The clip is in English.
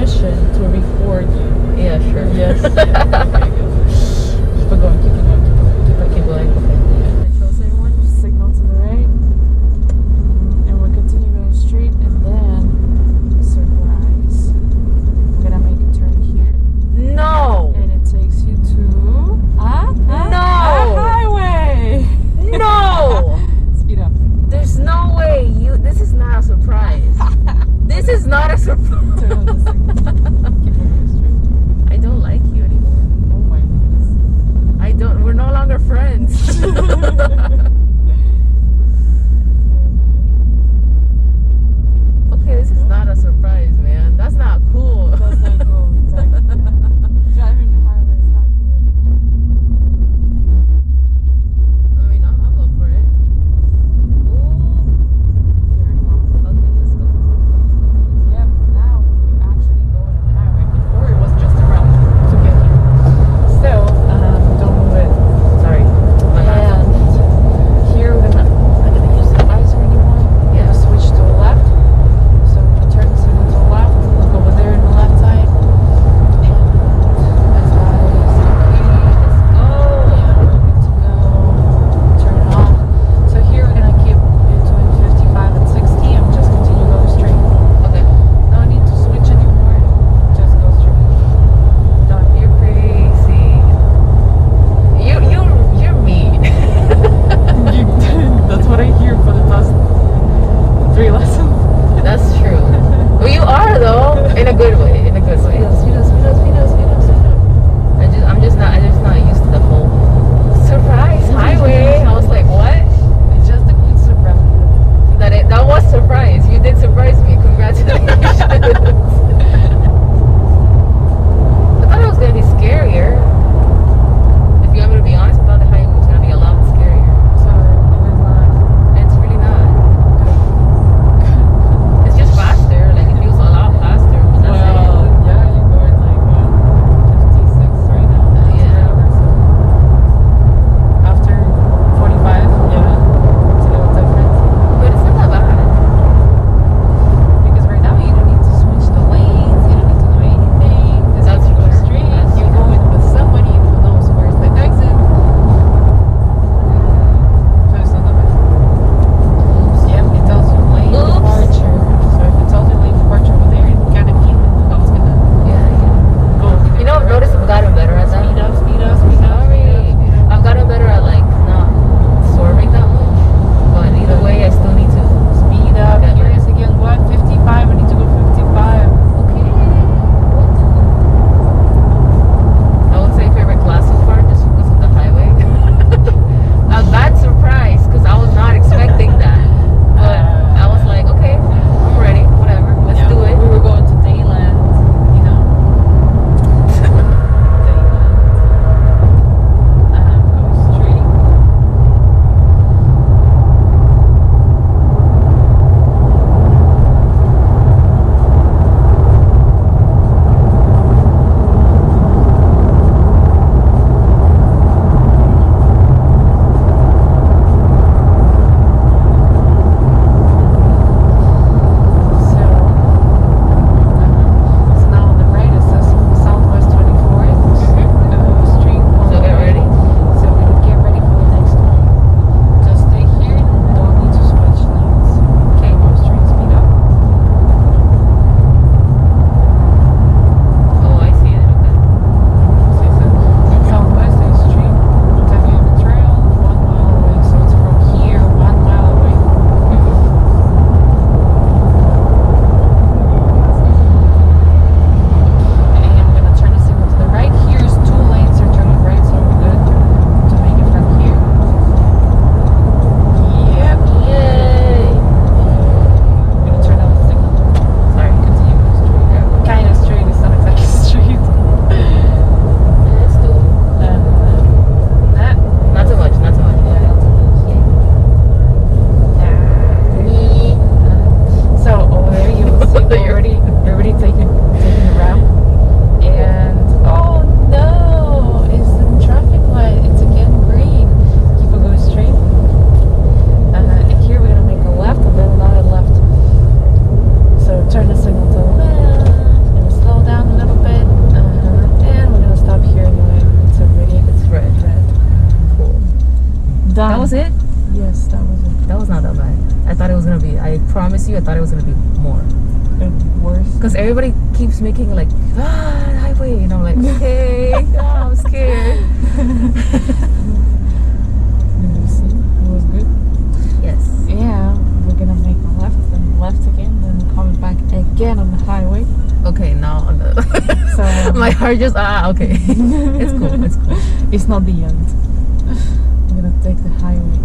permission to record you. Yeah, sure. Yes. Yeah. Okay, good. Keep it going. Keep it going. Keep going. Okay. Shows everyone. Signal to the right. And we'll continue going straight, and then surprise. I'm gonna make a turn here, No. and it takes you to a highway. No. Speed up. There's no way. This is not a surprise. This is not a surprise. Turn on the signal. Keep moving straight. I don't like you anymore. Oh my goodness. I don't. We're no longer friends. Okay, this is not a surprise, man. That's not cool. That's not cool. Exactly. Yeah. Driving the highway is not cool anymore. I mean, I'm up for it. Ooh. Very well. Okay, let's go. Yep. Now you actually go on the highway. Before it was just a route to get here. So don't move it. Sorry. And here we're not gonna use the visor anymore. Yeah. We're gonna switch to the left. So we're gonna turn the signal to the left. Look over there on the left side. And that's why it's okay. Oh. Yeah, we're good to go. Turn it off. So here we're gonna keep between 55 and 60 and just continue going straight. Okay. No need to switch anymore. Just go straight. Done. You're crazy. You're mean. That's what I hear for the past 3 lessons. That's true. Well, you are though, in a good way. In a good way. Speed up, speed up, speed up, speed up, speed up, speed up. I'm just not used to the whole surprise highway. I was like, what? It's just a quick surprise. That was surprise. You did surprise me. Congratulations. I thought it was gonna be scarier. If you want me to be honest, I thought the highway was gonna be a lot scarier. Sorry, it is not. It's really not. It's just faster. Like it feels a lot faster. But that's Well, it. thought it was gonna be more. Worse. Because everybody keeps making like highway, and I'm like, okay, I'm scared. Did you see? It was good. Yes. Yeah, we're gonna make a left, then left again, then coming back again on the highway. Okay, now on the So my heart just okay. It's cool. It's cool. It's not the end. We're gonna take the highway